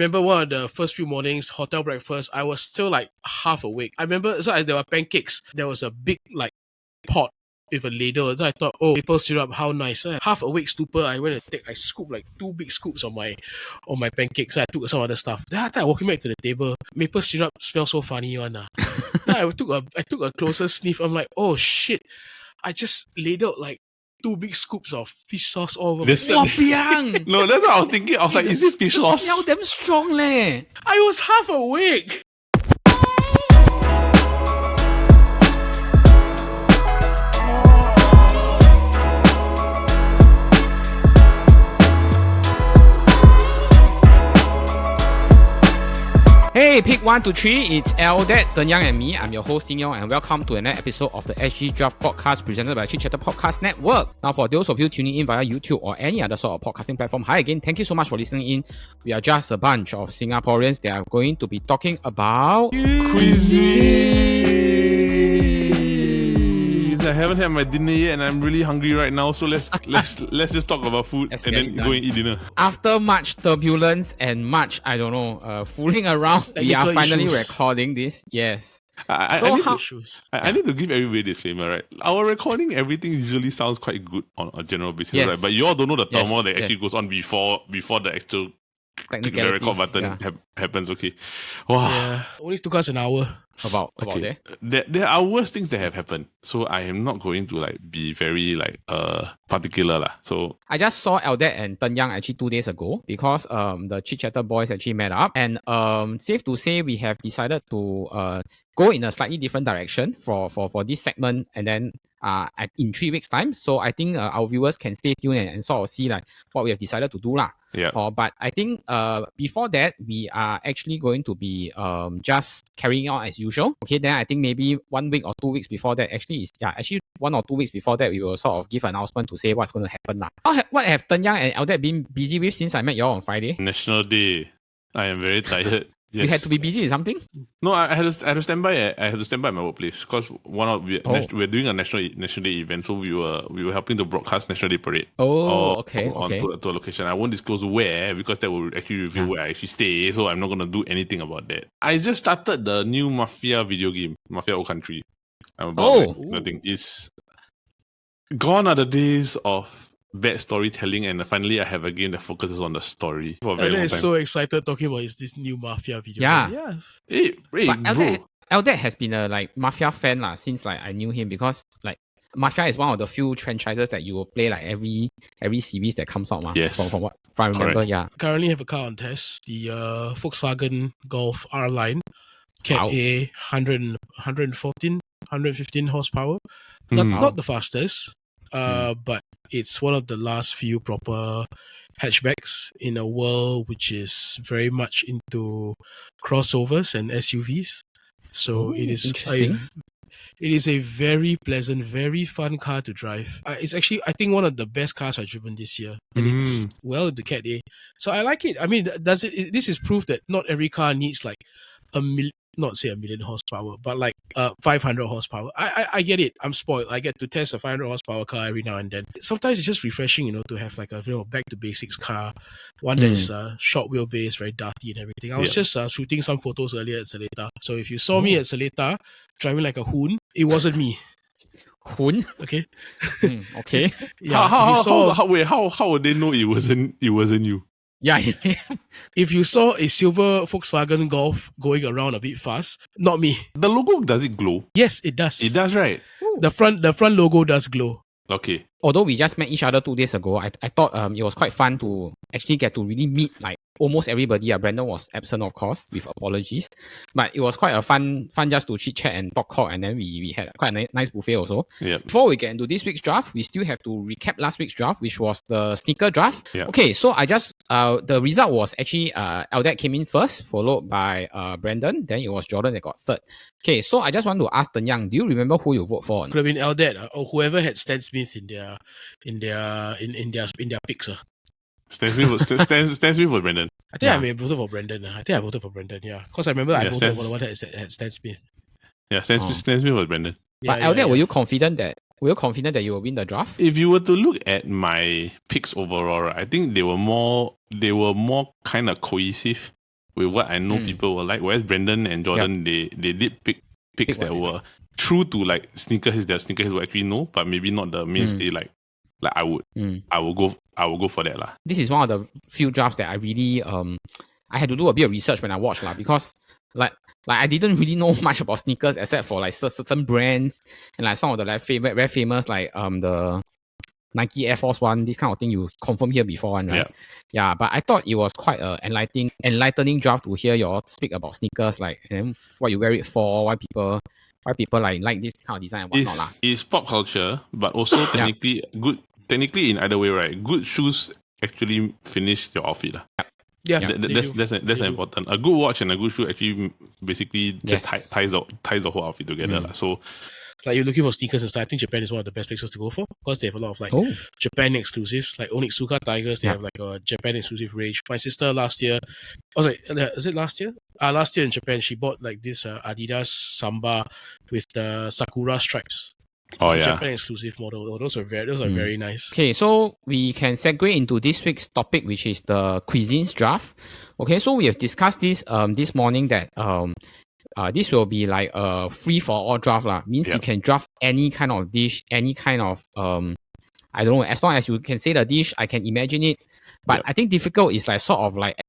remember one of the first few mornings, hotel breakfast, I was still like half awake. I remember there were pancakes. There was a big like pot with a ladle. Then I thought, oh, maple syrup, how nice. Half awake stupor, I scooped like 2 big scoops on my pancakes. I took some other stuff. Then after I walking back to the table, maple syrup smells so funny one. Then I took a closer sniff. I'm like, oh shit. I just ladled like 2 big scoops of fish sauce all over. Wapiang! No, that's what I was thinking. I was like, is it fish sauce? Smell damn strong leh. I was half awake. Hey, pick 1 to 3. It's Eldad, Tenyang, and me. I'm your host, Ting Yong, and welcome to another episode of the SG Draft Podcast presented by Chit Podcast Network. Now, for those of you tuning in via YouTube or any other sort of podcasting platform, hi again. Thank you so much for listening in. We are just a bunch of Singaporeans that are going to be talking about Cuisines. I haven't had my dinner yet, and I'm really hungry right now. So let's just talk about food and then go and eat dinner. After much turbulence and much, fooling around, we are finally recording this. Yes. I need to give everybody a disclaimer, right? Our recording, everything usually sounds quite good on a general basis, yes. right? But you all don't know the turmoil that actually goes on before the actual the record button happens. Okay. Wow. Yeah. Only took us an hour. About that. There are worse things that have happened. So I am not going to be very particular lah. So I just saw Eldad and Tenyang actually 2 days ago because the Chit Chatter boys actually met up, and safe to say we have decided to go in a slightly different direction for this segment, and then in 3 weeks time. So I think our viewers can stay tuned and sort of see what we have decided to do lah. Yeah. But I think before that, we are actually going to be just carrying on as usual. Okay, then I think maybe 1 week or 2 weeks before that, actually 1 or 2 weeks before that, we will sort of give an announcement to say what's going to happen now. What have Tenyang and Eldad been busy with since I met you all on Friday? National Day. I am very tired. Yes. You had to be busy with something? No, I had to stand by. I had to stand by at my workplace because we're doing a National Day event, so we were helping to broadcast National Day Parade. Okay. To a location. I won't disclose where because that will actually reveal where I actually stay. So I'm not gonna do anything about that. I just started the new Mafia video game, Mafia Old Country. I'm about nothing. It's gone are the days of bad storytelling, and finally I have a game that focuses on the story for a very long time. So excited talking about this new Mafia video. Yeah. Hey, but bro. Eldad has been a Mafia fan since I knew him, because Mafia is one of the few franchises that you will play every series that comes out. Yes. From what if I remember, Correct. yeah. Currently have a car on test, the Volkswagen Golf R line, Cat A, 114, 115 horsepower. Not the fastest, but it's one of the last few proper hatchbacks in a world which is very much into crossovers and SUVs. So it is a very pleasant, very fun car to drive. It's actually, I think, one of the best cars I've driven this year. And it's the Cat A. So I like it. I mean, this is proof that not every car needs not say a million horsepower, but 500 horsepower. I get it. I'm spoiled. I get to test a 500 horsepower car every now and then. Sometimes it's just refreshing, to have a back to basics car, one that is short wheelbase, very dirty and everything. I was just shooting some photos earlier at Seletar. So if you saw me at Seletar driving like a hoon, it wasn't me. Hoon? Okay. Okay. Yeah. How would they know it wasn't you? Yeah. If you saw a silver Volkswagen Golf going around a bit fast, not me. The logo, does it glow? Yes, it does. It does, right? The front logo does glow. Okay. Although we just met each other 2 days ago, I thought it was quite fun to actually get to really meet almost everybody. Brandon was absent, of course, with apologies. But it was quite a fun just to chit chat and talk, and then we had quite a nice buffet also. Yeah. Before we get into this week's draft, we still have to recap last week's draft, which was the sneaker draft. Yeah. Okay, so I just the result was actually Eldad came in first, followed by Brandon. Then it was Jordan that got third. Okay, so I just want to ask Tenyang, do you remember who you vote for? Could have been Eldad or whoever had Stan Smith in their picks. Stan Smith was Brandon. I think I voted for Brandon. Yeah. Because I remember I voted for the one that had Stan Smith. Yeah, Stan Smith was Brandon. But Eldad, were you confident that you will win the draft? If you were to look at my picks overall, I think they were more kind of cohesive with what I know people will like. Whereas Brandon and Jordan, they did picks that were true to like sneakers. Their sneakers were actually no, but maybe not the mainstay. Like I will go for that lah. This is one of the few drafts that I really I had to do a bit of research when I watched lah, because like I didn't really know much about sneakers except for like certain brands and like some of the like very famous like the Nike Air Force One, this kind of thing you confirm here before one, right? Yeah, but I thought it was quite a enlightening draft to hear you all speak about sneakers, like what you wear it for, why people like this kind of design and whatnot lah. It's pop culture, but also technically good. Technically, in either way, right? Good shoes actually finish your outfit lah. Yeah, that's important. A good watch and a good shoe actually basically just ties the whole outfit together lah. So. Like you're looking for sneakers and stuff, I think Japan is one of the best places to go for because they have a lot of like Japan exclusives, like Onitsuka Tigers. They have like a Japan exclusive range. My sister last year, is it last year? Last year in Japan, she bought like this Adidas Samba with the Sakura stripes. Oh it's yeah, Japan exclusive model. Those are very nice. Okay, so we can segue into this week's topic, which is the Cuisines draft. Okay, so we have discussed this this morning that this will be like a free for all draft lah. Means you can draft any kind of dish, any kind of I don't know, as long as you can say the dish, I can imagine it. But I think difficult is like sort of like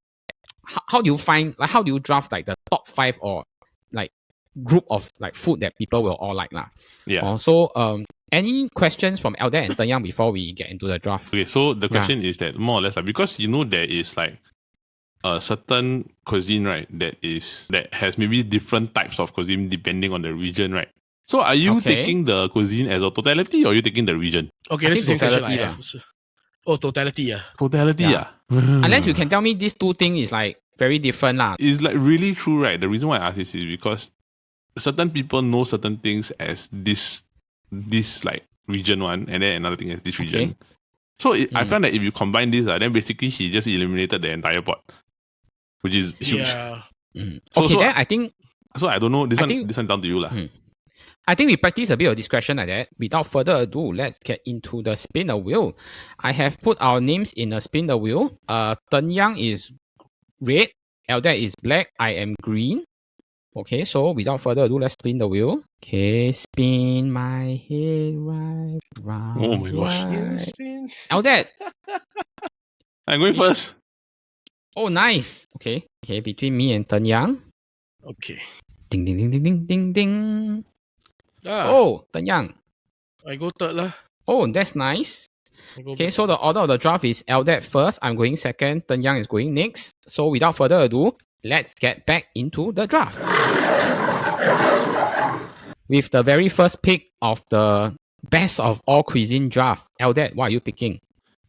how do you draft like the top 5 or like group of like food that people will all like lah. So any questions from Elder and Tenyang before we get into the draft? Okay, so the question is that more or less like, because there is like a certain cuisine, right, that has maybe different types of cuisine depending on the region, right? So are you taking the cuisine as a totality or are you taking the region? Okay, this is totality. Totality, yeah. Totality, yeah. Unless you can tell me these two things is like very different lah. It's like really true, right? The reason why I ask this is because certain people know certain things as this like region one, and then another thing as this region. So I found that if you combine this, then basically he just eliminated the entire pot, which is huge. Yeah. Then I think. So I don't know. This one down to you lah. I think we practice a bit of discretion like that. Without further ado, let's get into the spin the wheel. I have put our names in a spin the wheel. Tenyang is red, Eldad is black, I am green. Okay, so without further ado, let's spin the wheel. Okay, spin my head right round. Oh my gosh. Right. Eldad. I'm going first. Oh, nice. Okay, between me and Tenyang. Okay. Ding, ding, ding, ding, ding, ding, ding. Oh, Tenyang. I go third lah. Oh, that's nice. Okay, so the order of the draft is Eldad first, I'm going second, Tenyang is going next. So without further ado, let's get back into the draft. With the very first pick of the best of all cuisine draft, Eldad, what are you picking?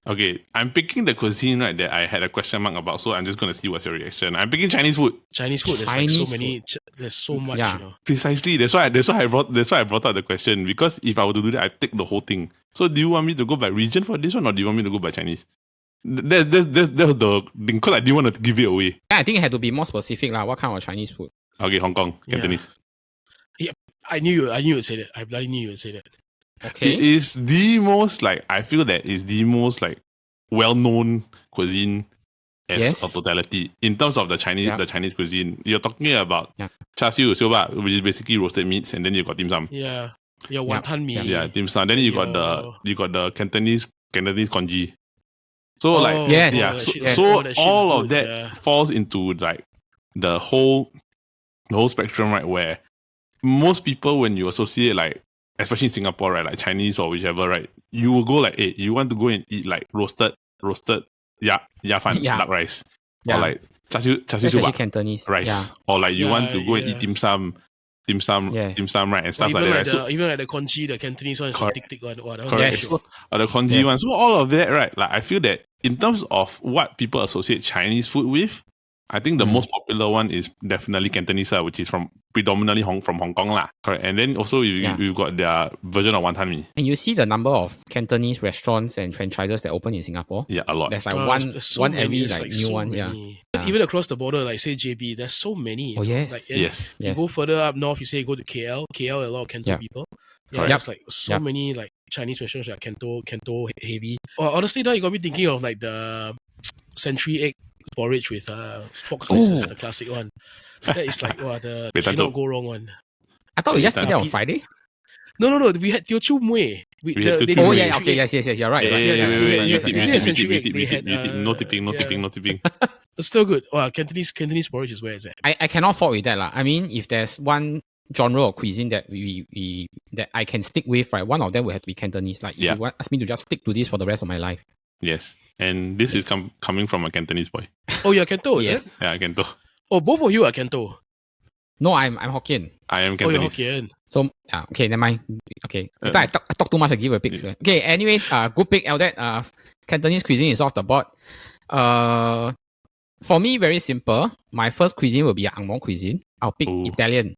Okay, I'm picking the cuisine, right, that I had a question mark about, so I'm just going to see what's your reaction. I'm picking Chinese food. There's like so many, there's so much, you know. Precisely, that's why I brought up the question, because if I were to do that, I'd take the whole thing. So do you want me to go by region for this one, or do you want me to go by Chinese? That was the thing, because I didn't want to give it away. Yeah, I think it had to be more specific, what kind of Chinese food? Okay, Hong Kong, Cantonese. Yeah, I knew you would say that. I bloody knew you would say that. Okay. It is the most, like, I feel that is the most, like, well-known cuisine as a totality. In terms of the Chinese cuisine, you're talking about char siu, soba, which is basically roasted meats, and then you got dim sum. Yeah, wonton mee. Yeah, dim sum. Then you got the Cantonese congee. So all of that falls into like the whole spectrum, right? Where most people, when you associate like, especially in Singapore, right, like Chinese or whichever, right, you will go like, hey, you want to go and eat like roasted fan duck rice, or like char siu soba Cantonese rice, or like you want to go and eat dim sum, right, and stuff like that. So even like the congee, the Cantonese one is the thick one. Correct. Or the congee one. So all of that, right? Like I feel that in terms of what people associate Chinese food with, I think the most popular one is definitely Cantonese, which is predominantly from Hong Kong lah. Correct. And then also you've got their version of wonton mee. And you see the number of Cantonese restaurants and franchises that open in Singapore. Yeah, a lot. There's like one every like new one. Many. Yeah. Even across the border, like say JB, there's so many. Oh yes. Like, yes. You go further up north, you say you go to KL. KL, a lot of Canton people. Yeah, there's like so many like Chinese restaurants that are Canton heavy. Honestly, now you got me thinking of like the century egg porridge with pork slices, the classic one. That is like the cannot go wrong one. I thought we just eat that on Friday. No. We had Teochew Mueh. Yes. You're right. No tipping. It's still good. Wow, Cantonese porridge is where it's at. I cannot fault with that lah. I mean, if there's one genre or cuisine that we that I can stick with, right, one of them will have to be Cantonese. Like, if you ask me to just stick to this for the rest of my life. Yes, and this is coming from a Cantonese boy. Oh, you're Canto, yes. Yeah, Canto. Oh, both of you are Canto. No, I'm Hokkien. I am Cantonese. Oh, you're Hokkien. So, okay, never mind. Okay, I talk too much, I give a pick. Okay, anyway, good pick, Eldad. Cantonese cuisine is off the board. For me, very simple. My first cuisine will be Ang Moh cuisine. I'll pick Italian.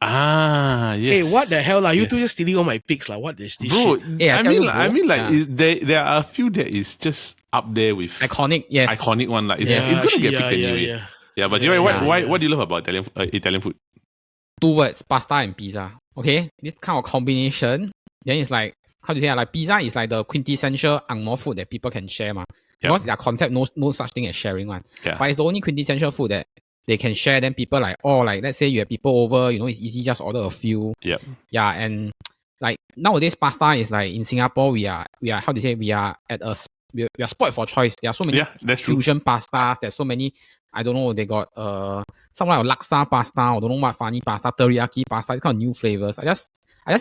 Ah, yes. Hey, what the hell are you two just stealing all my picks? Like, what is this bro, shit? Yeah, I mean, there are a few that is just up there with iconic. Yes, iconic one. Like, it's gonna get picked anyway. Yeah, but what do you love about Italian food? 2 words: pasta and pizza. Okay, this kind of combination, then it's like, how do you say, like, pizza is like the quintessential Ang Moh food that people can share, because their concept no such thing as sharing one. But it's the only quintessential food that they can share. Then people like, let's say you have people over, it's easy, just order a few. Yeah, and like nowadays pasta is like, in Singapore we are how do you say, we are spoiled for choice. There are so many fusion pastas. There's so many. I don't know. They got some like laksa pasta, or don't know what funny pasta, teriyaki pasta. This kind of new flavors. I just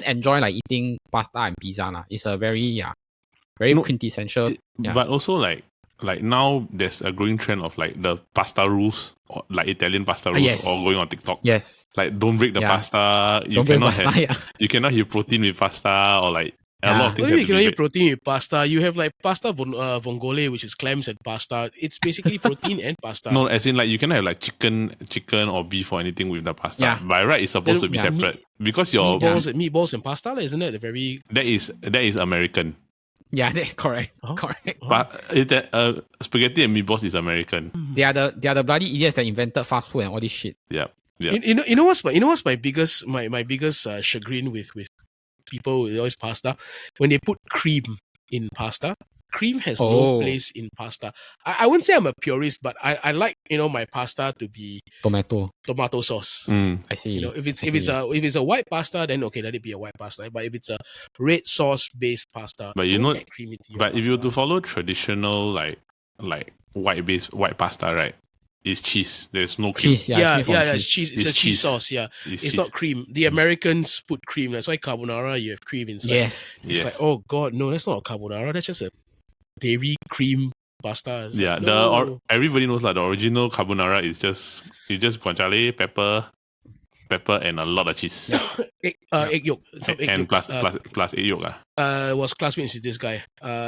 enjoy like eating pasta and pizza lah. It's a very quintessential. But also like now there's a growing trend of like the pasta rules, or like Italian pasta rules, all going on TikTok. Yes. Like, don't break the pasta. You cannot have protein with pasta, or like a lot of things. You cannot eat protein with pasta. You have like pasta vongole, which is clams and pasta. It's basically protein and pasta. No, as in like you cannot have like chicken or beef or anything with the pasta. Yeah. By right, it's supposed to be separate because your meatballs and pasta, isn't it? That is American. Yeah, that's correct. Correct. But spaghetti and meatballs is American. They are the bloody idiots that invented fast food and all this shit. Yeah. You know what's my biggest chagrin with people with always pasta? When they put cream in pasta. Cream has no place in pasta. I wouldn't say I'm a purist, but I like my pasta to be tomato sauce. I see. If it's a white pasta, then okay, let it be a white pasta. But if it's a red sauce based pasta, but add cream into your but pasta. If you were to follow traditional like white pasta, right? It's cheese. There's no cream. Cheese, it's cheese. It's a cheese sauce. Yeah, it's not cream. The Americans put cream. That's why carbonara you have cream inside. Yes, it's like, oh god, no, that's not a carbonara. That's just a dairy cream pasta. Everybody knows like the original carbonara is just guanciale, pepper, and a lot of cheese. Egg yolk. Plus egg yolk. Was classmates with this guy,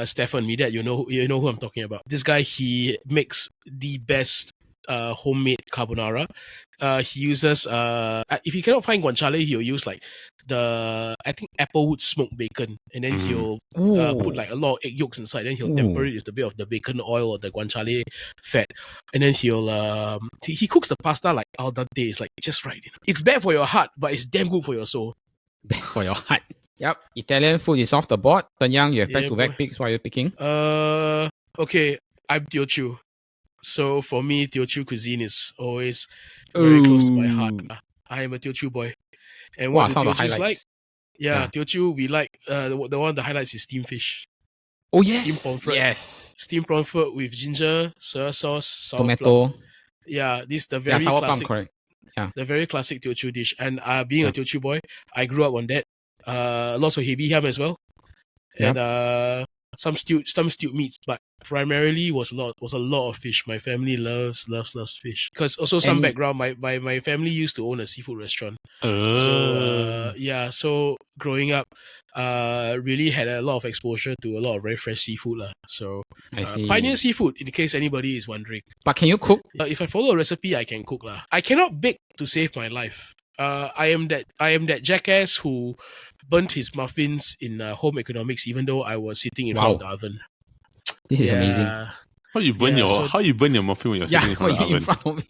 Stefan. Me that you know who I'm talking about. This guy, he makes the best homemade carbonara. He uses if he cannot find guanciale, he'll use like the applewood smoked bacon, and then he'll put like a lot of egg yolks inside. Then he'll temper it with a bit of the bacon oil or the guanciale fat, and then he'll he cooks the pasta like al dente. It's like just right. It's bad for your heart, but it's damn good for your soul. Bad for your heart. Yep. Italian food is off the board. Tan Yang, you have back-to-back picks. What are you picking? Okay, I'm Teochew. So for me, Teochew cuisine is always very close to my heart. I am a Teochew boy. And what Teochew like? Teochew, we like the one of the highlights is steamed fish. Oh yes, steamed pomfret. Yes. Steamed pomfret with ginger, soy sauce, sour tomato. Plum. Yeah, this is the very classic. Correct. Yeah. The very classic Teochew dish. And being a Teochew boy, I grew up on that. Lots of hebi ham as well. And some stewed meats, but primarily was a lot of fish. My family loves fish. Because also some background, my family used to own a seafood restaurant. So growing up, really had a lot of exposure to a lot of very fresh seafood lah. So Pioneer Seafood, in case anybody is wondering. But can you cook? If I follow a recipe, I can cook lah. I cannot bake to save my life. I am that jackass who burnt his muffins in home economics, even though I was sitting in front of the oven. This is amazing. How you burn your muffin when you're sitting in front of the oven?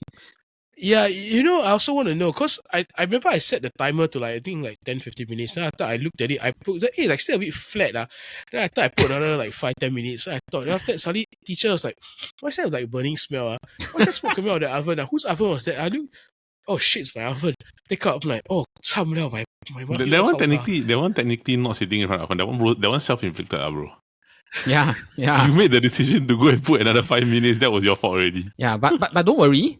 Yeah, I also want to know because I remember I set the timer to like I think like 10-15 minutes. Then after I looked at it, I put hey, like still a bit flat. Then I thought I put another like 5-10 minutes. So I thought then after that suddenly teacher was like, what's that like burning smell? What's that smoke coming out of the oven? Whose oven was that? I look, oh shit, it's my oven. Take out, I'm like, oh, my That one technically not sitting in front of that one, bro. That one self-inflicted, bro. Yeah. You made the decision to go and put another 5 minutes. That was your fault already. Yeah, but don't worry.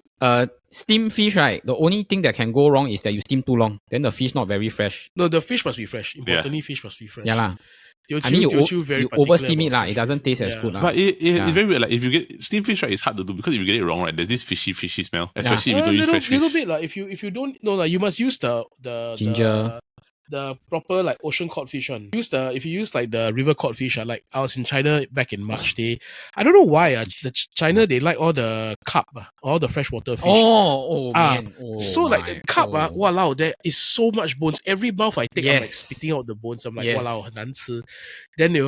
Steamed fish, right? The only thing that can go wrong is that you steam too long. Then the fish not very fresh. No, the fish must be fresh. Importantly, fish must be fresh. Yeah lah. I mean, you over steam it lah. It doesn't taste as good lah. But it's very weird. Like if you get steamed fish, right, it's hard to do because if you get it wrong, right, there's this fishy smell. Especially if you don't use fresh fish. Little bit like if you don't know like you must use the ginger. The proper like ocean cod fish one. If you use like the river cod fish, like I was in China back in March. I don't know why China they like all the carp, all the freshwater fish. Man. So like the carp, walao, there is so much bones. Every mouth I take, I'm like spitting out the bones. I'm like, walao, 很难吃. Then they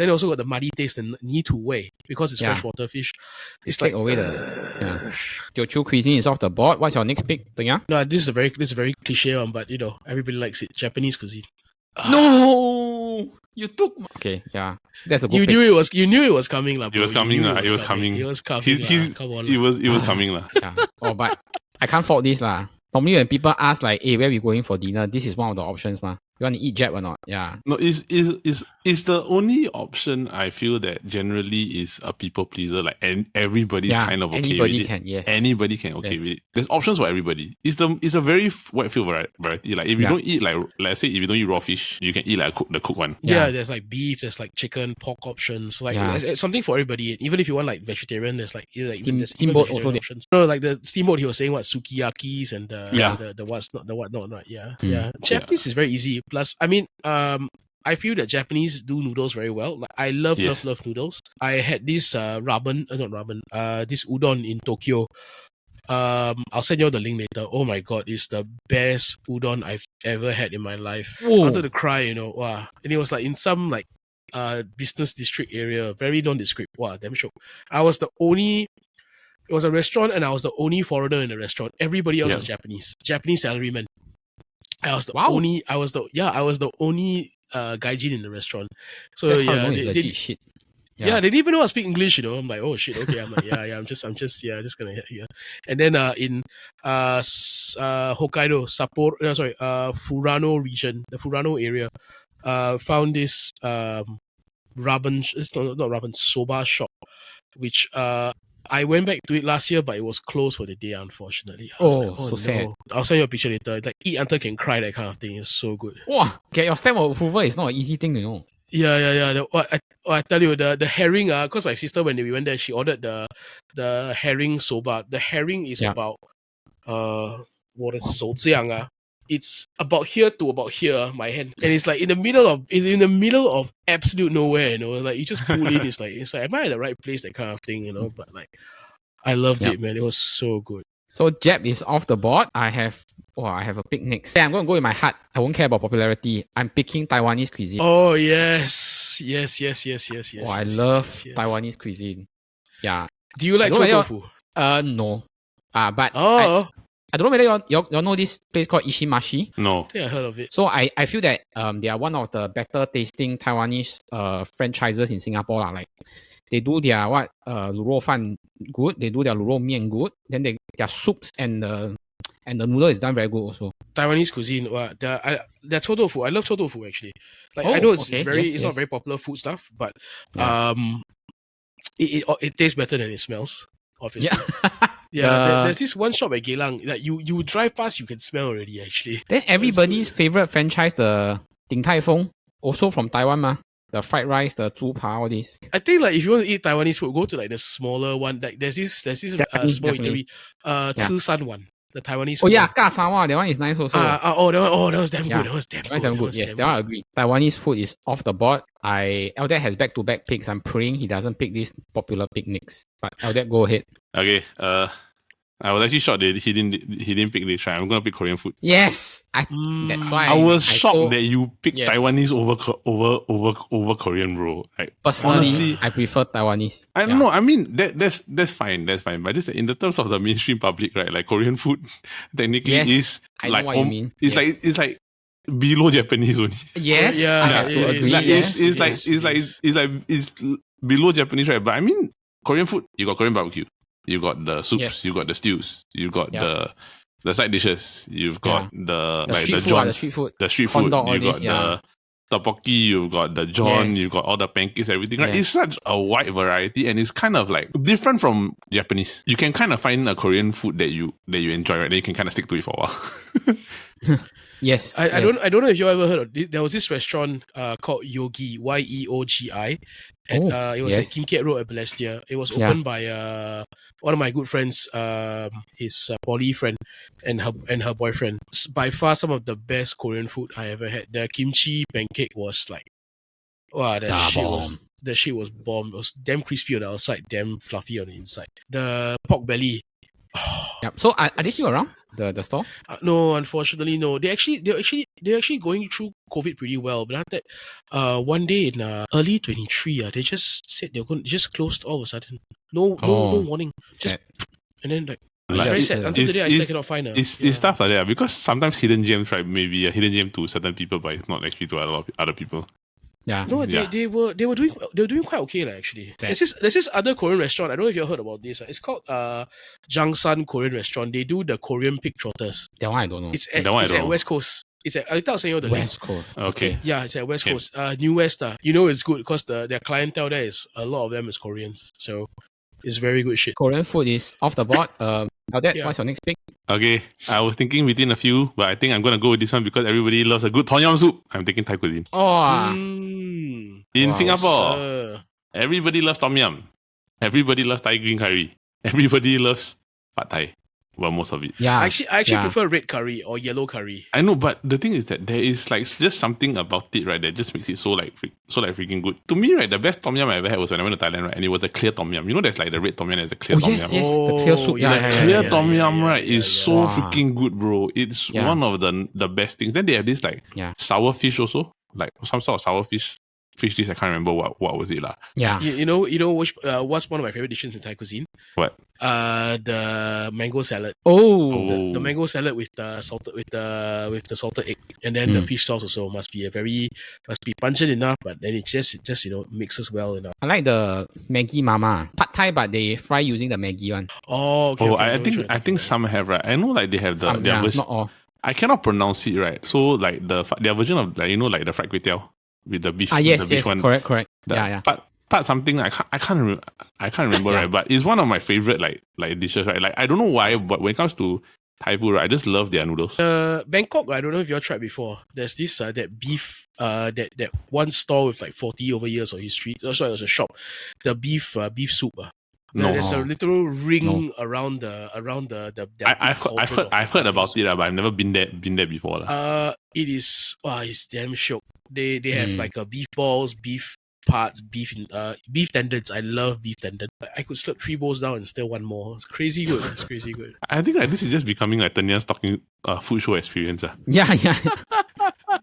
also got the muddy taste and need to weigh because it's freshwater fish. It's like away the Teochew cuisine is off the board. What's your next pick? No, this is a very cliche one, but everybody likes it. Japanese cuisine. No, you took. Okay, yeah, that's a good. You knew it was coming, lah. It was coming, lah. It was coming. It was coming. Come on, it was coming, lah. Yeah. Oh, but I can't fault this, lah. Normally when people ask like, "Hey, where we going for dinner?" This is one of the options, ma. You want to eat Jap or not? Yeah. No, is the only option I feel that generally is a people pleaser, like and everybody's kind of okay anybody with can, it. yes. Anybody can with it. There's options for everybody. It's a very wide field variety. Like if you don't eat like let's say if you don't eat raw fish, you can eat like the cooked one. Yeah, there's like beef, there's like chicken, pork options. Like there's something for everybody. Even if you want like vegetarian, there's like steamboat also options. No, like the steamboat he was saying what sukiyakis and the whatnot, right? Yeah. Japanese is very easy. Plus, I mean, I feel that Japanese do noodles very well. Like I love noodles. I had this this udon in Tokyo. I'll send you the link later. Oh my god, it's the best udon I've ever had in my life. I wanted to cry, wow. And it was like in some like business district area, very nondescript. Wow, damn shock. It was a restaurant and I was the only foreigner in the restaurant. Everybody else was Japanese salaryman. I was the only gaijin in the restaurant. So that's how legit shit. Yeah, they didn't even know I speak English, I'm like, oh shit, okay. I'm like, I'm just gonna hear. And then in Hokkaido, Furano region, the Furano area, found this soba shop, which I went back to it last year, but it was closed for the day, unfortunately. So sad. I'll send you a picture later. It's like eat until can cry, that kind of thing. It's so good. Wow, get your stamp of approval is not an easy thing, Yeah. I tell you, the herring, because my sister, when we went there, she ordered the herring soba. The herring is about, what is it? It's about here to about here, my hand, and it's like in the middle of absolute nowhere. Like you just pull in. It's like, am I at the right place? That kind of thing, But like, I loved it, man. It was so good. So Jap is off the board. I have a pick next. I'm going to go with my heart. I won't care about popularity. I'm picking Taiwanese cuisine. Oh yes. Oh, I love Taiwanese cuisine. Yeah. Do you like tofu? No. But I don't know whether you know this place called Ishimashi. No. I think I heard of it. So I feel that they are one of the better tasting Taiwanese franchises in Singapore. Like they do their lu rou fan good, they do their lu rou mian good, then their soups and the noodle is done very good also. Taiwanese cuisine, their chou tofu. I love chou tofu actually. Like I know it's not very popular food stuff, but it tastes better than it smells, obviously. Yeah, there's this one shop at Geylang that you drive past, you can smell already actually. Then everybody's favorite franchise, the Din Tai Fung, also from Taiwan, ma. The fried rice, the 猪扒, all this. I think like if you want to eat Taiwanese food, go to like the smaller one. Like there's this small eatery, Ci San one, the Taiwanese food. Oh yeah, Ga Sawa, that one is nice also. That was damn good. That was damn good. Yes, that one I agree. Taiwanese food is off the board. Eldad has back-to-back picks. I'm praying he doesn't pick these popular picnics. But Eldad, go ahead. Okay. I was actually shocked that he didn't pick this. Right? I'm gonna pick Korean food. Yes, that's why I was shocked told- that you picked Yes. Taiwanese over Korean, bro. Like, Personally, honestly, I prefer Taiwanese. I don't know. I mean, that's fine. That's fine. But just in the terms of the mainstream public, right? Like Korean food, technically Yes, is I know like what you mean. It's Yes. like below Japanese only. Yes, Yeah, I have it to is. agree. Like, Yes, it's below Japanese, right? But I mean, Korean food, you got Korean barbecue, you got the soups, Yes. you got the stews, you got Yeah. the side dishes, you've got the the like street the food, John, the street food. the street corn food, dog, all you got this, yeah. the tteokbokki, you've got the John, Yes. you've got all the pancakes, everything. Right? Yes. It's such a wide variety, and it's kind of like different from Japanese. You can kind of find a Korean food that you enjoy, right? Then you can kind of stick to it for a while. Yes, I yes. don't know if you ever heard of it. There was this restaurant called Yogi, Yeogi. At, it was at yes. King Kiat Road at Balestier. It was Yeah. opened by one of my good friends, his poly friend, and her boyfriend. It's by far some of the best Korean food I ever had. The kimchi pancake was like, wow, that shit was bomb. It was damn crispy on the outside, damn fluffy on the inside. The pork belly. Yep. So are they still around the store? No, unfortunately, no. They're actually going through COVID pretty well. But after that, one day in early 23, they just said just closed all of a sudden. No warning. Just Sad. and then like Like, it's very sad. Until today, I still cannot find her. It's stuff like that because sometimes hidden gems, right? Maybe a hidden gem to certain people, but it's not actually to a lot of other people. Yeah. No, Yeah. they were doing quite okay actually. Sad. There's this other Korean restaurant. I don't know if you heard about this. It's called Jangsan Korean Restaurant. They do the Korean pig trotters. That one I don't know. It's at, That one I it's don't at know. West Coast. It's at I thought saying the link. West Coast. Okay. Yeah, it's at West Okay. Coast. New West. You know it's good because their clientele there is a lot of them is Koreans. So it's very good shit. Korean food is off the board. Aldette, Yeah. what's your next pick? Okay, I was thinking between a few, but I think I'm gonna go with this one because everybody loves a good tom yum soup. I'm taking Thai cuisine. Oh, In Wow. Singapore, everybody loves tom yum. Everybody loves Thai green curry. Everybody loves pad Thai. Well, most of it. yeah. I actually yeah. prefer red curry or yellow curry. I know, but the thing is that there is like just something about it, right, that just makes it so freaking good. To me, right, the best tom yum I ever had was when I went to Thailand, right, and it was a clear tom yum. You know, there's like the red tom yum, there's a clear Oh, tom yes, yum. yes. The clear soup. Yeah, yeah, yeah, Clear yeah. tom yum, right, is so Wow. freaking good, bro. It's Yeah. one of the best things. Then they have this like Yeah. sour fish also, like some sort of sour fish dish. I can't remember what was it lah. Yeah. You know which what's one of my favorite dishes in Thai cuisine? What? The mango salad. Oh. The mango salad with the salted egg, and then the fish sauce also must be pungent enough, but then it just mixes well enough. I like the Maggi Mama. Pad Thai, but they fry using the Maggi one. Oh, okay. Oh, okay, I think some have, right. I know like they have Some, their yeah, version. not all. I cannot pronounce it, right. So like their version of like like the fried kway teow with the beef. Yes, the beef yes, one. correct. The- Yeah. But something I can't remember, right. But it's one of my favorite like dishes, right. Like I don't know why, but when it comes to Thai food, right, I just love their noodles. Bangkok, I don't know if you tried before. There's this that beef that one store with like 40 over years of history. Sorry, it was a shop. The beef soup. No. There's a literal ring around the I've heard about it, but I've never been there before. It is it's damn shook. They have like beef balls, beef parts, beef tendons. I love beef tendon. I could slurp 3 bowls down and still want more. It's crazy good. It's crazy good. I think like this is just becoming like Tanya's talking food show experience. Yeah.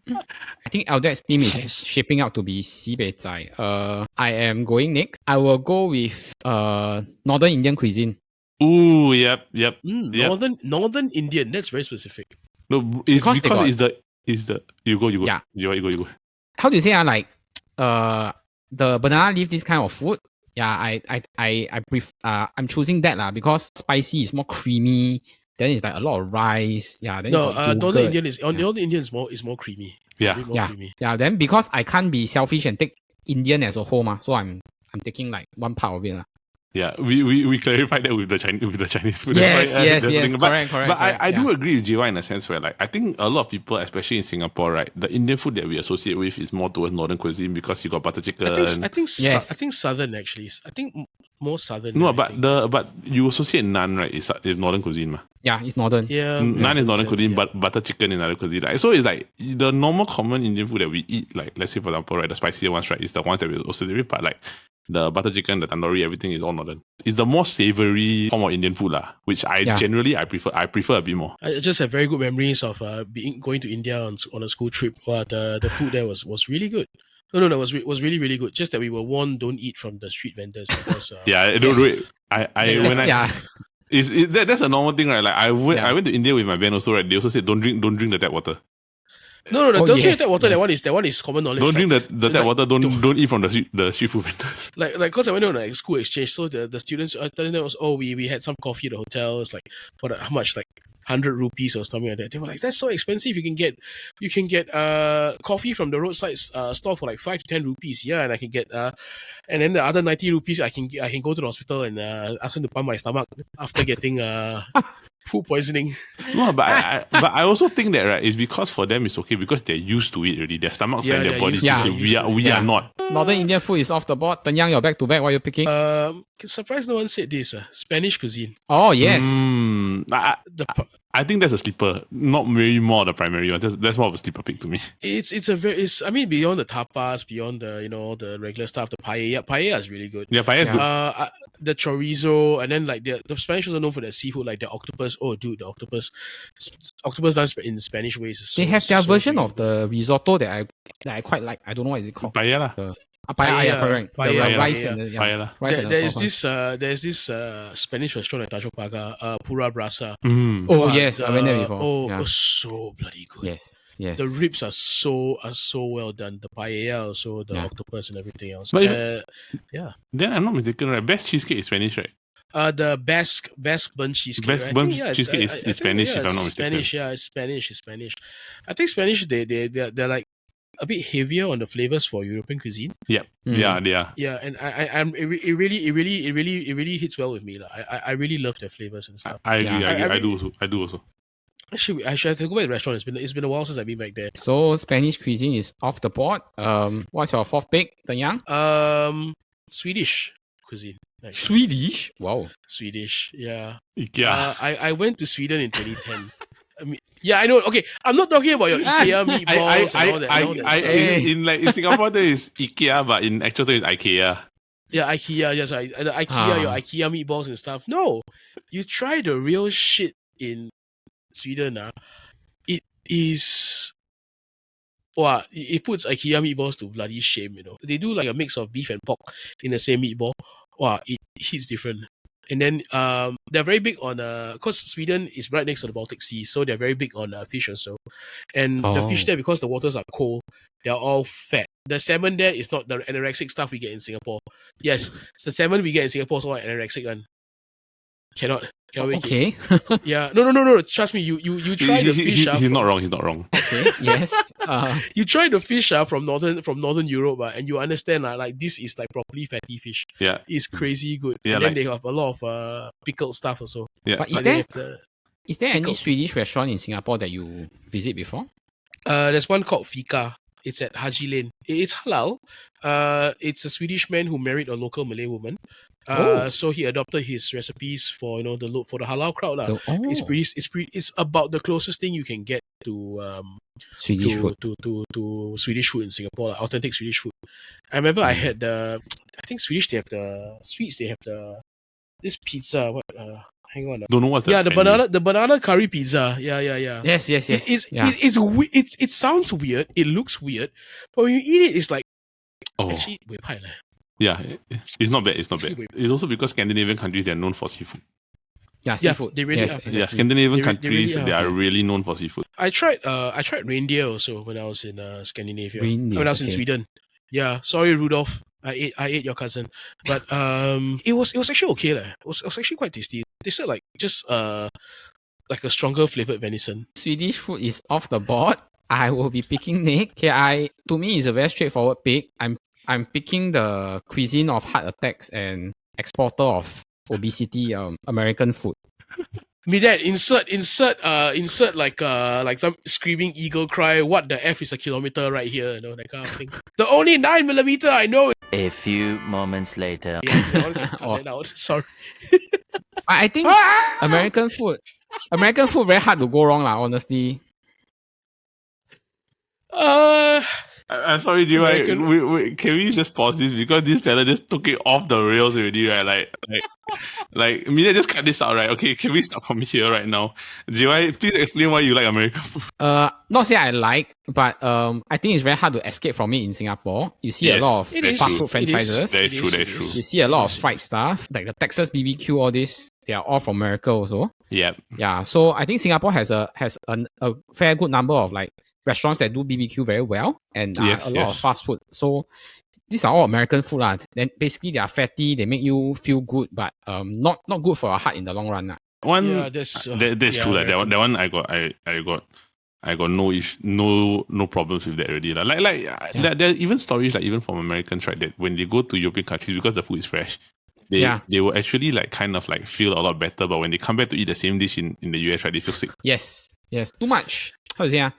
I think Aldette's team is shaping out to be Sibei Zai. I am going next. I will go with Northern Indian cuisine. Ooh, yep. Yep. Northern Indian. That's very specific. No, it's Because they because got- it's the you go. Yeah. You go. How do you say like the banana leaf, this kind of food? Yeah, I prefer I'm choosing that lah because spicy is more creamy. Then it's like a lot of rice. Yeah. Then No, you got Northern yogurt. Indian Northern Indian is more creamy. It's Yeah. a bit more Yeah. creamy. Yeah. Then because I can't be selfish and take Indian as a whole, so I'm taking like one part of it lah. Yeah, we clarified that with the Chinese food. Yes, That's why, yes, that's the yes. thing. Correct. But I do yeah. agree with JY in a sense where like I think a lot of people, especially in Singapore, right, the Indian food that we associate with is more towards northern cuisine because you got butter chicken. I think Yes. I think southern actually. I think more southern. No, I but think. but you associate naan, right? Is northern cuisine, ma. Yeah, it's northern. Yeah, Naan is northern sense, cuisine, yeah. but butter chicken is another cuisine. Like, so it's like the normal common Indian food that we eat, like let's say for example, right, the spicier ones, right, is the ones that we associate with, but like the butter chicken, the tandoori, everything is all northern. It's the more savory form of Indian food, lah, which I generally I prefer a bit more. I just have very good memories of going to India on a school trip. The food there was really good. No, it was really really good. Just that we were warned, don't eat from the street vendors because Yeah, don't do it. That's a normal thing, right? Like I went to India with my band also, right? They also said don't drink the tap water. No, don't drink tap water. That one is common knowledge. Don't drink the tap water. Don't eat from the street food vendors. Like because I went on a school exchange, so the students are telling them, we had some coffee at the hotel. It's like how much, like 100 rupees or something like that. They were like, that's so expensive. You can get coffee from the roadside store for like 5 to 10 rupees. Yeah, and I can get and then the other 90 rupees I can go to the hospital and ask them to pump my stomach after getting food poisoning. No, but I also think that, right, it's because for them it's okay because they're used to it already. Their stomachs and their bodies. We are not. Northern Indian food is off the board. Tenyang, you're back to back. What are you picking? Surprised no one said this. Spanish cuisine. Oh yes. I think that's a sleeper, not really more the primary one. That's more of a sleeper pick to me. It's beyond the tapas, beyond the the regular stuff. The paella is really good. Yeah, paella is good. The chorizo, and then like the Spanish are known for their seafood, like the octopus. Oh, dude, the octopus done in Spanish ways. They have their version of the risotto that I quite like. I don't know what is it called. Paella. Paella, correct. Paella, the rice and the paella. Rice and there's this Spanish restaurant at Tanjong Pagar, Pura Brasa. Oh yes, I went there before. Oh, it was so bloody good. Yes. The ribs are so well done. The paella, also the octopus and everything else. But then I'm not mistaken, right? Best cheesecake is Spanish, right? The Basque burnt cheesecake. Best burnt cheesecake is Spanish, if I'm not mistaken. It's Spanish. I think Spanish they're like a bit heavier on the flavors for European cuisine. Yeah, yeah, they are. Yeah, and it really hits well with me. I really love their flavors and stuff. I agree. I do also. Actually, I should have to go back to the restaurant. It's been a while since I've been back there. So Spanish cuisine is off the board. What's your fourth pick, Tenyang? Swedish cuisine. Swedish? Wow. Swedish, yeah. IKEA. I went to Sweden in 2010. I mean, yeah, I know. Okay, I'm not talking about your IKEA meatballs and all that. In Singapore, there is IKEA, but in actual terms, it's IKEA. Yeah, IKEA. Yes, the IKEA, your IKEA meatballs and stuff. No, you try the real shit in Sweden. It is. Wow, it puts IKEA meatballs to bloody shame. They do like a mix of beef and pork in the same meatball. Wow, it hits different. And then they're very big on because Sweden is right next to the Baltic Sea, so they're very big on fish also. And the fish there, because the waters are cold, they're all fat. The salmon there is not the anorexic stuff we get in Singapore. Yes, it's the salmon we get in Singapore is all anorexic one. Cannot make it. Yeah. No. Trust me, you try the fish. He's not wrong. Okay. Yes. You try the fish from northern Europe, and you understand like this is like properly fatty fish. Yeah. It's crazy good. Yeah, and then they have a lot of pickled stuff also. Yeah. But is there any Swedish restaurant in Singapore that you visit before? There's one called Fika. It's at Haji Lane. It's halal. It's a Swedish man who married a local Malay woman. So he adopted his recipes for for the halal crowd. It's about the closest thing you can get to Swedish food. To Swedish food in Singapore, like authentic Swedish food. I remember I had I think Swedish, they have the sweets, they have this pizza. Hang on. Don't know what's that. Yeah, the banana curry pizza. Yeah. Yes. It sounds weird. It looks weird, but when you eat it, it's like actually yeah, it's not bad. It's also because Scandinavian countries, they're known for seafood. Yeah, seafood. They really are. Exactly. Yeah, Scandinavian countries, they are really known for seafood. I tried reindeer also when I was in Scandinavia. When I was in Sweden. Yeah, sorry Rudolph. I ate your cousin, but it was actually okay. It was actually quite tasty. They said like just like a stronger flavored venison. Swedish food is off the board. I will be picking Nick. Okay, to me it's a very straightforward pick. I'm picking the cuisine of heart attacks and exporter of obesity, American food. Me that insert like some screaming eagle cry. What the f is a kilometer right here? You know that kind of thing. The only 9mm I know. A few moments later. Yeah, we all can cut that out. Sorry. I think American food very hard to go wrong lah. Honestly. I'm sorry, do we can we just pause this because this fella just took it off the rails already, right? Like Mina, just cut this out, right? Okay, can we start from here right now? GY, please explain why you like American food. Not say I like, but I think it's very hard to escape from it in Singapore. You see a lot of fast food franchises. That's true. You see a lot of fried stuff, like the Texas BBQ, all this. They are all from America also. Yep. Yeah. So I think Singapore has a fair good number of like restaurants that do BBQ very well and a lot of fast food. So these are all American food lah. Then basically they are fatty, they make you feel good, but not good for your heart in the long run. That's true. That one I got no problems with that already. There are even stories like even from Americans, right, that when they go to European countries because the food is fresh, they will actually like kind of like feel a lot better. But when they come back to eat the same dish in the US, right, they feel sick. Yes. Too much. How to say?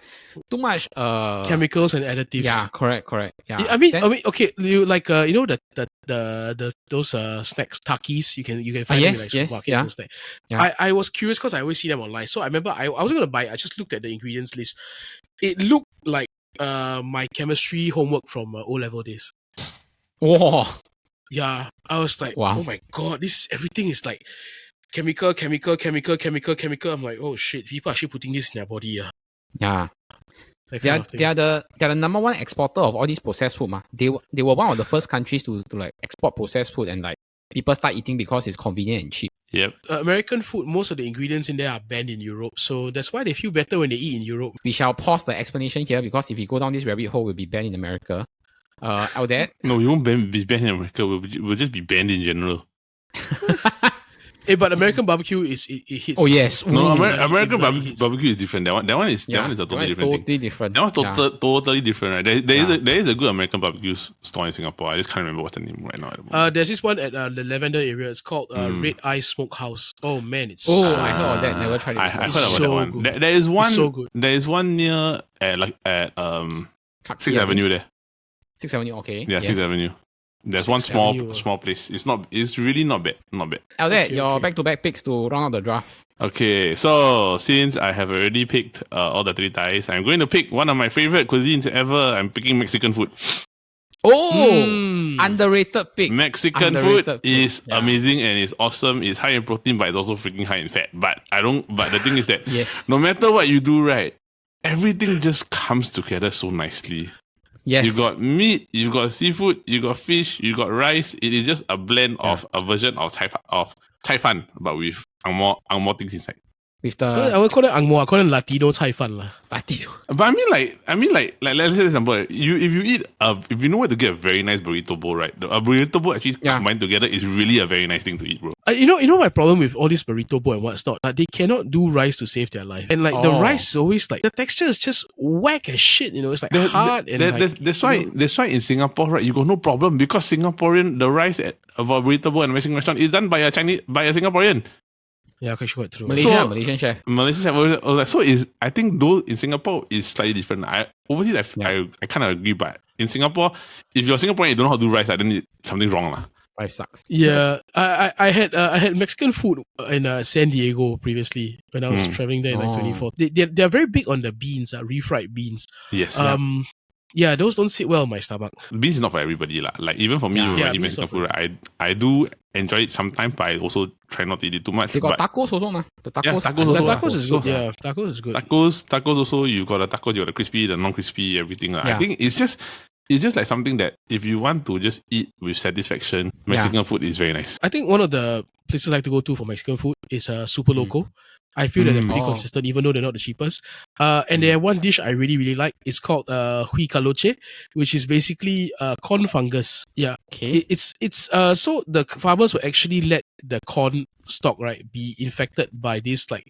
Too much chemicals and additives. Yeah, correct. Yeah. I mean, okay. You like you know the those snacks Takis you can find them in like supermarkets and stuff. Yeah. I was curious because I always see them online. So I remember I wasn't gonna buy it. I just looked at the ingredients list. It looked like my chemistry homework from O-level days. Whoa. Yeah, I was like, wow. Oh my god, everything is like chemical. I'm like, oh shit, people are actually putting this in their body. Yeah. They are the number one exporter of all these processed food. They were one of the first countries to like export processed food, and like people start eating because it's convenient and cheap. Yep. American food, most of the ingredients in there are banned in Europe, so that's why they feel better when they eat in Europe. We shall pause the explanation here because if we go down this rabbit hole, we'll be banned in America. Out there? No, we won't be banned in America. We'll just be banned in general. But American barbecue it hits. Oh yes. No, American barbecue is different. That one is a totally different thing. Totally different. That one's totally different, right? There is a good American barbecue store in Singapore. I just can't remember what's the name right now. There's this one at the Lavender area. It's called Red Eye Smokehouse. Oh man, it's I heard of that. Never tried it. I heard about that one. There is one. So good. There is one near at 6th Avenue there. 6th Avenue, okay. Yeah, 6th Avenue. There's one small place. It's really not bad. Out there, your back-to-back picks to round out the draft. Okay, so since I have already picked all the three ties, I'm going to pick one of my favorite cuisines ever. I'm picking Mexican food. Oh, underrated pick. Mexican food is amazing and it's awesome. It's high in protein, but it's also freaking high in fat. But the thing is that no matter what you do, right, everything just comes together so nicely. Yes. You got meat, you got seafood, you got fish, you got rice. It is just a blend of a version of Cai Fan, but with ang mo things inside. With the I would call it ang mo. I call it Latino Cai Fan lah. Latino. But I mean like let's say example. If you know where to get a very nice burrito bowl, right? A burrito bowl actually combined together is really a very nice thing to eat, bro. You know my problem with all this burrito bowl and what's not. They cannot do rice to save their life, and like the rice is always like the texture is just whack as shit. You know, it's like hard that's why in Singapore, right, you got no problem because the rice at a burrito bowl and a Mexican restaurant is done by a Singaporean. Yeah, okay, sure, true. Malaysian chef. So I think those in Singapore is slightly different. Overseas I kind of agree, but in Singapore, if you're Singaporean, you don't know how to do rice, then something's wrong lah. Life sucks. Yeah, I had Mexican food in San Diego previously when I was traveling there in like 2014. They're very big on the beans, refried beans. Yes. Yeah, those don't sit well in my stomach. Beans is not for everybody lah. Like even for me, when I eat Mexican food, I do enjoy it sometimes, but I also try not to eat it too much. They got tacos also, ma. The tacos. Yeah, tacos is good. Yeah, tacos is good. Tacos also. You got the tacos, you got the crispy, the non-crispy, everything. Yeah. I think it's just like something that if you want to just eat with satisfaction, Mexican food is very nice. I think one of the places I like to go to for Mexican food is Super Loco. I feel that they're pretty consistent, even though they're not the cheapest. And they have one dish I really, really like. It's called huicaloche, which is basically corn fungus. Yeah. Okay. It's so the farmers will actually let the corn stalk, right, be infected by this like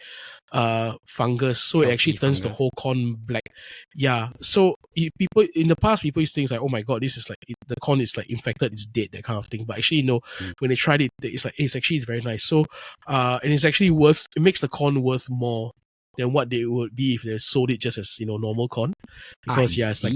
fungus. So it actually turns the whole corn black. Yeah. So people in the past, people used to think like, oh my god, this is like the corn is like infected, it's dead, that kind of thing. But actually, when they tried it, it's very nice. So, and it's actually it makes the corn worth more than what they would be if they sold it just as normal corn, because it's like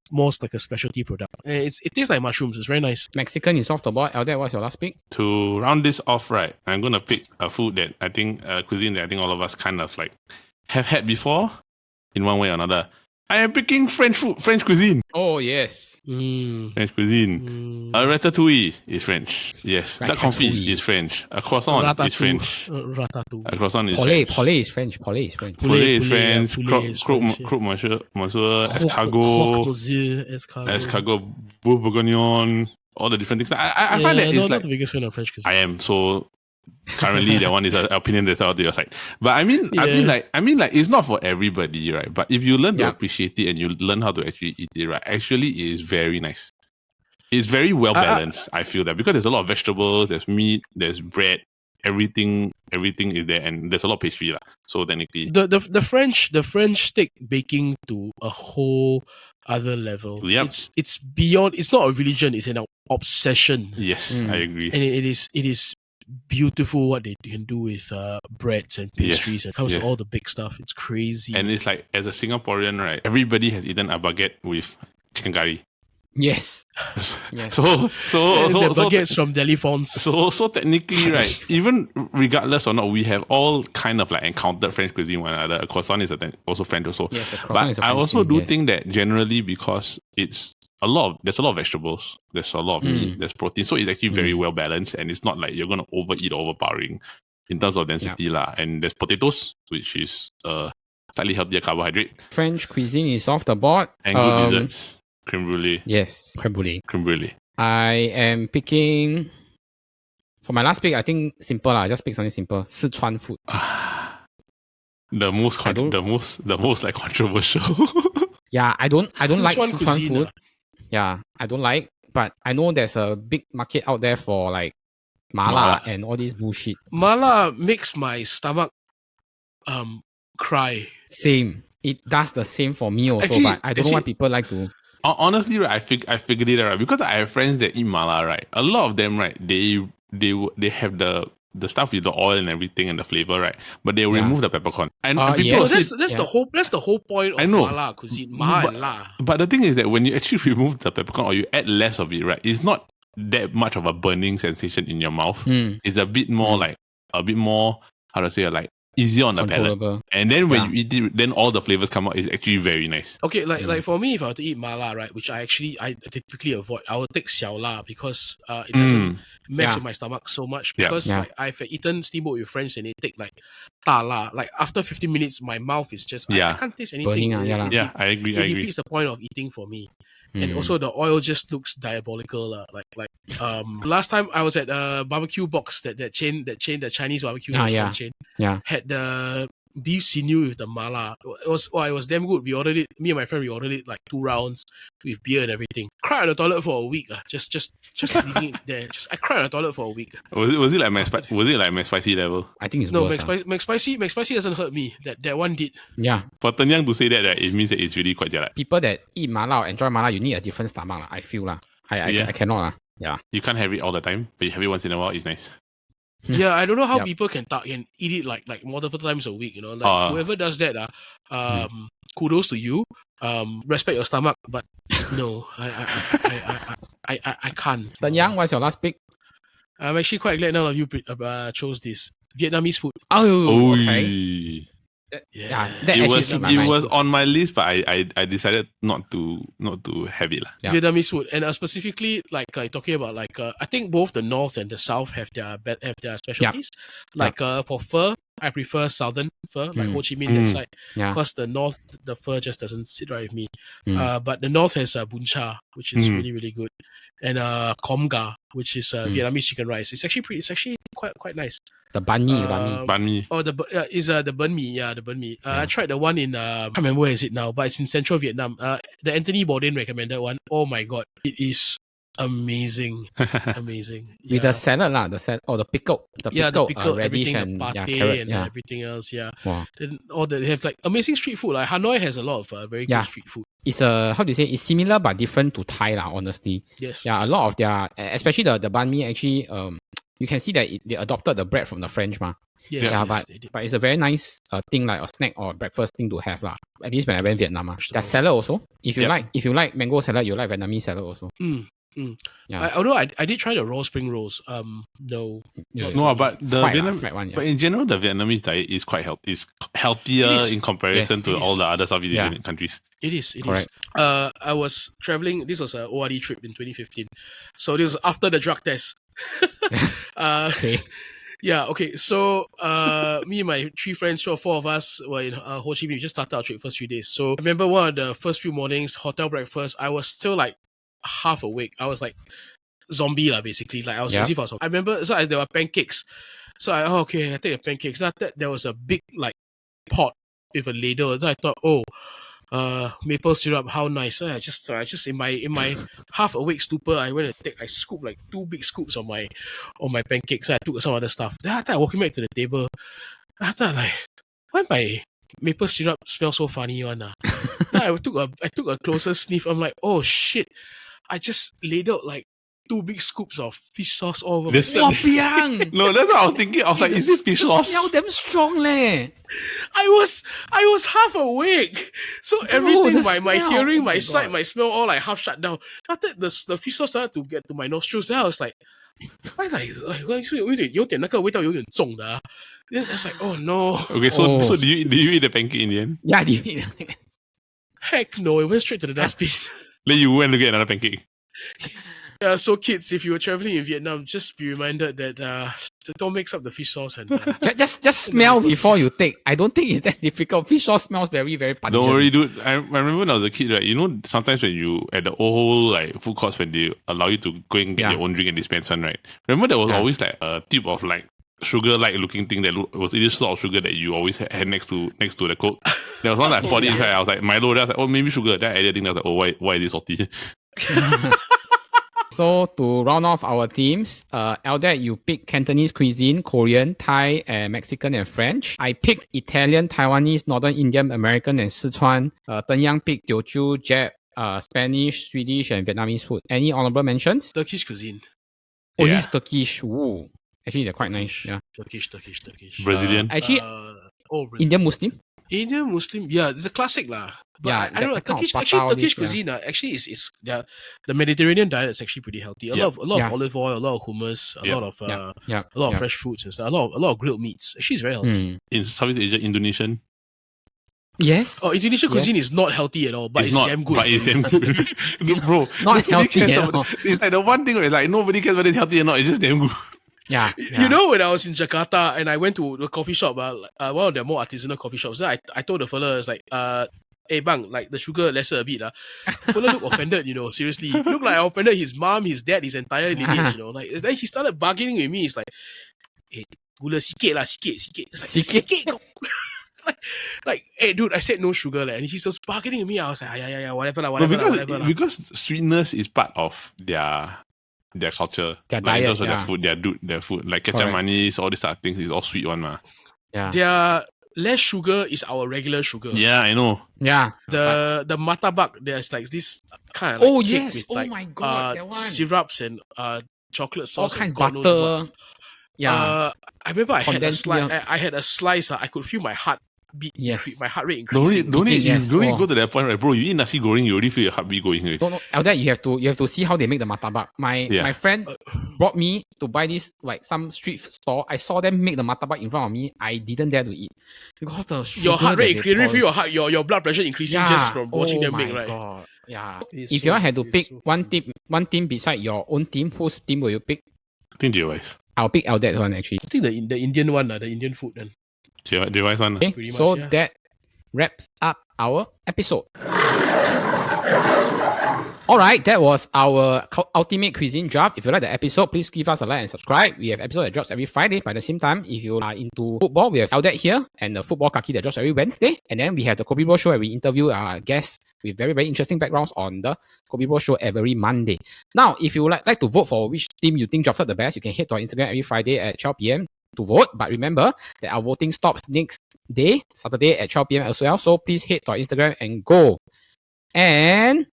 more like a specialty product. And it tastes like mushrooms. It's very nice. Mexican is off the board. Eldad, what's your last pick? To round this off, right, I'm gonna pick a food that I think cuisine that I think all of us kind of like have had before in one way or another. I am picking French cuisine. Oh yes, French cuisine. Ratatouille is French. Yes, duck confit is French. A croissant is French. Ratatouille. A croissant is French. French. Poulet is French. Poulet is French. Poulet is French. Croque monsieur, escargot, boeuf bourguignon, all the different things. I find that it's not like the biggest fan of French cuisine. I am so. Currently, that one is an opinion that's out to your side. But I mean, like it's not for everybody, right? But if you learn to appreciate it and you learn how to actually eat it, right, actually it is very nice. It's very well balanced. I feel that because there's a lot of vegetables, there's meat, there's bread, everything is there, and there's a lot of pastry, lah. So technically, the French take baking to a whole other level. Yep. It's beyond. It's not a religion. It's an obsession. Yes, I agree. And it is beautiful what they can do with breads and pastries and comes to all the big stuff. It's crazy. And it's like, as a Singaporean, right, everybody has eaten a baguette with chicken curry. Yes. So baguettes from Delhi Fonts. So technically, right, even regardless or not, we have all kind of like encountered French cuisine one another. A croissant is also French also. Yes, but I also do think that generally, because there's a lot of vegetables, there's a lot of meat, there's protein, so it's actually very well balanced, and it's not like you're gonna overeat or overpowering in terms of density lah. And there's potatoes, which is slightly healthier carbohydrate. French cuisine is off the board. And good desserts. Creme brulee. Yes, creme brulee. Creme brulee. I am picking for my last pick. I think simple lah. Just pick something simple. Sichuan food. The most like controversial. Yeah, I don't like Sichuan food. Ah. Yeah, I don't like. But I know there's a big market out there for like mala and all this bullshit. Mala makes my stomach cry. Same. It does the same for me also. Actually, but I don't know why people like to. Honestly, right, I figured it out, right, because I have friends that eat mala, right. A lot of them, right, they have the stuff with the oil and everything and the flavor, right, but they will remove the peppercorn. And people that's the whole point of mala cuisine. And la. But the thing is that when you actually remove the peppercorn or you add less of it, right, it's not that much of a burning sensation in your mouth. It's a bit more how to say, like easier on the palate. And then when you eat it, then all the flavors come out. It's actually very nice. Okay, like for me, if I were to eat mala, right, which I typically avoid, I would take xiao la because it doesn't mess with my stomach so much. Because like I've eaten steamboat with friends and they take like da la. Like after 15 minutes, my mouth is just I can't taste anything. Burning, I agree. It defeats the point of eating for me. And also the oil just looks diabolical. Last time I was at barbecue box, that chain, the Chinese barbecue restaurant chain. Yeah. Had the beef sinew with the mala. It was damn good. We ordered it. Me and my friend, we ordered it like 2 rounds with beer and everything. Cried on the toilet for a week. Just leaving it there. I cried on the toilet for a week. Was it like my spicy level? I think it's no worse. McSpicy doesn't hurt me. That one did. Yeah. For Ten Yang to say that, right, it means that it's really quite jialat. People that eat mala or enjoy mala, you need a different stomach. I feel lah. I cannot lah. Yeah. You can't have it all the time, but you have it once in a while. It's nice. Yeah, I don't know how people can eat it like multiple times a week. Whoever does that, kudos to you. Respect your stomach, but no, I can't. Ten Yang, what's your last pick? I'm actually quite glad none of you chose this Vietnamese food. Oh, okay. It was on my list, but I decided not to have it. Yeah. Vietnamese food, and specifically talking about I think both the north and the south have their specialties. For pho, I prefer southern pho, like Ho Chi Minh that side, because the north the pho just doesn't sit right with me. But the north has bun cha, which is really really good, and com ga, which is Vietnamese chicken rice. It's actually quite nice. The banh mi. Oh, the banh mi. Yeah, the banh mi. I tried the one in I can't remember where is it now, but it's in central Vietnam. The Anthony Bourdain recommended one. Oh my god, it is Amazing. Amazing. With the salad lah, the pickle, the radish everything, and the pate carrot, and everything else. Yeah. Wow. Then they have like amazing street food. Like Hanoi has a lot of very good street food. It's how do you say? It's similar but different to Thai lah. Honestly. Yes. Yeah, a lot of their, especially the banh mi actually, you can see that they adopted the bread from the French ma. Yes, yeah, yes, but it's a very nice thing, like a snack or breakfast thing to have lah. At least when I went Vietnam, there's salad also. If you like mango salad, you like Vietnamese salad also. Yeah. Although I did try the raw spring rolls. No. No, but the fried one, but in general, the Vietnamese diet is quite healthy. It's healthier in comparison to all the other Southeast Asian countries. It is. Correct. I was traveling. This was an ORD trip in 2015. So this was after the drug test. Okay. Yeah, okay. So me and my 3 friends, 4 of us were in Ho Chi Minh. We just started our trip first few days. So I remember one of the first few mornings, hotel breakfast, I was still like half awake. I was like zombie lah, basically. Like I was as if I was. I remember there were pancakes. So I take the pancakes. After that there was a big like pot with a ladle. Then I thought, maple syrup, how nice. I just in my half awake stupor, I scooped like 2 big scoops on my pancakes. I took some other stuff. Then after I walking back to the table, after like, why my maple syrup smells so funny one? Then I took a closer sniff. I'm like, oh shit, I just ladled like 2 big scoops of fish sauce all over. No, that's what I was thinking. I was like, is it fish sauce? Smell damn strong leh. I was half awake, so everything, my hearing, my sight, God. my smell, all like half shut down. After the fish sauce started to get to my nostrils, then I was like, why like 有点那个味道有点重的啊. Then I was like, oh no. Okay, so did you eat the pancake in the end? Yeah, did you eat? Heck no, it went straight to the dustbin. Then you went to get another pancake. Yeah, so kids, if you were traveling in Vietnam, just be reminded that don't mix up the fish sauce and just smell before you take. I don't think it's that difficult. Fish sauce smells very, very pungent. Don't worry, dude. I remember when I was a kid, right? You know, sometimes when you at the whole like food courts when they allow you to go and get your own drink and dispense one, right? Remember there was always like a tube of like sugar-like looking thing that was either salt or sugar that you always had next to the Coke. There was one that I poured it inside. I was like Milo. Then I was like, oh, maybe sugar. Then I added thing. I was like, oh, why is it salty? So to round off our teams, Eldad, you picked Cantonese cuisine, Korean, Thai, Mexican, and French. I picked Italian, Taiwanese, Northern Indian, American, and Sichuan. Tân Yang picked Teochew, Jap, Spanish, Swedish, and Vietnamese food. Any honorable mentions? Turkish cuisine. Oh, yes, Turkish. Ooh. Actually, they're quite nice. Yeah. Turkish. Brazilian. Actually, Brazilian. Indian Muslim. Indian Muslim, yeah, it's a classic lah. But Yeah, I don't know. Turkish cuisine actually is the Mediterranean diet is actually pretty healthy. A lot of olive oil, a lot of hummus, a lot of fresh fruits and stuff. A lot of grilled meats. Actually, it's very healthy. In Southeast Asia, Indonesian. Yes. Oh, Indonesian cuisine is not healthy at all, but it's not, damn good. But it's damn good. Bro, Not healthy at all. It's like the one thing where it's like nobody cares whether it's healthy or not. It's just damn good. Yeah. You know, when I was in Jakarta and I went to the coffee shop, one of the more artisanal coffee shops, then I told the fella, it's like, hey bang, like the sugar lesser a bit. The fella looked offended, you know, seriously. He looked like I offended his mom, his dad, his entire lineage, you know. Like then he started bargaining with me. It's like, hey, gula sikit lah, sikit. It's like, sikit. like, hey dude, I said no sugar, and he's just bargaining with me. I was like, yeah, whatever. Because sweetness is part of their culture, their like diet, in terms of their food, like kecap manis, all these type of things is all sweet one, ma. Yeah. Their less sugar is our regular sugar. Yeah, I know. Yeah. The martabak, there's like this kind of like cake yes. with Oh like my god, that one. syrups and chocolate sauce, all kinds and God knows butter. what. Yeah. I remember I had a Condensed slice. milk. I had a slice. I could feel my heart beat. Yes. My heart rate Don't increasing. need go to that point, right, bro? You eat nasi goreng, you already feel your heartbeat going. Right? No, Eldad, you have to see how they make the martabak. My friend brought me to buy this like some street store. I saw them make the martabak in front of me. I didn't dare to eat because the sugar Your heart rate, that they feel your blood pressure increasing just from watching them make, right? God. Yeah. It's If so you all had to good, pick so one team beside your own team, whose team will you pick? I think JY's. I'll pick Eldad's one actually. I think the Indian one, the Indian food then. JY's one. Okay, Pretty so much, yeah. that wraps up our episode. Alright, that was our ultimate cuisine draft. If you like the episode, please give us a like and subscribe. We have episode that drops every Friday. By the same time, if you are into football, we have Eldet here and the football kaki that drops every Wednesday. And then we have the Kobe Bro Show where we interview our guests with very, very interesting backgrounds on the Kobe Bro Show every Monday. Now, if you would like to vote for which team you think drafted the best, you can head to our Instagram every Friday at 12 p.m. to vote. But remember that our voting stops next day, Saturday at 12 p.m. as well. So please head to our Instagram and go. And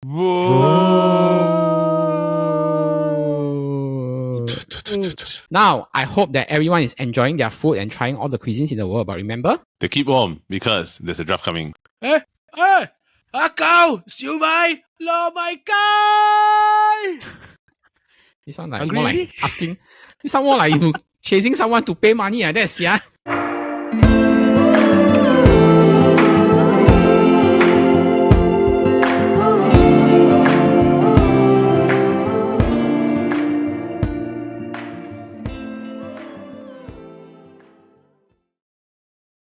now I hope that everyone is enjoying their food and trying all the cuisines in the world. But remember to keep warm because there's a draft coming. Kau, siu mai, lo mai kai. This one like more like asking. This one more like you chasing someone to pay money. That's yeah.